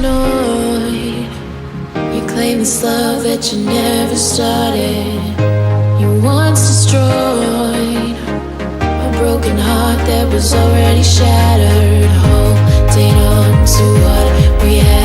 paranoid. You claim this love that you never started. You once destroyed a broken heart that was already shattered. Holding on to what we had.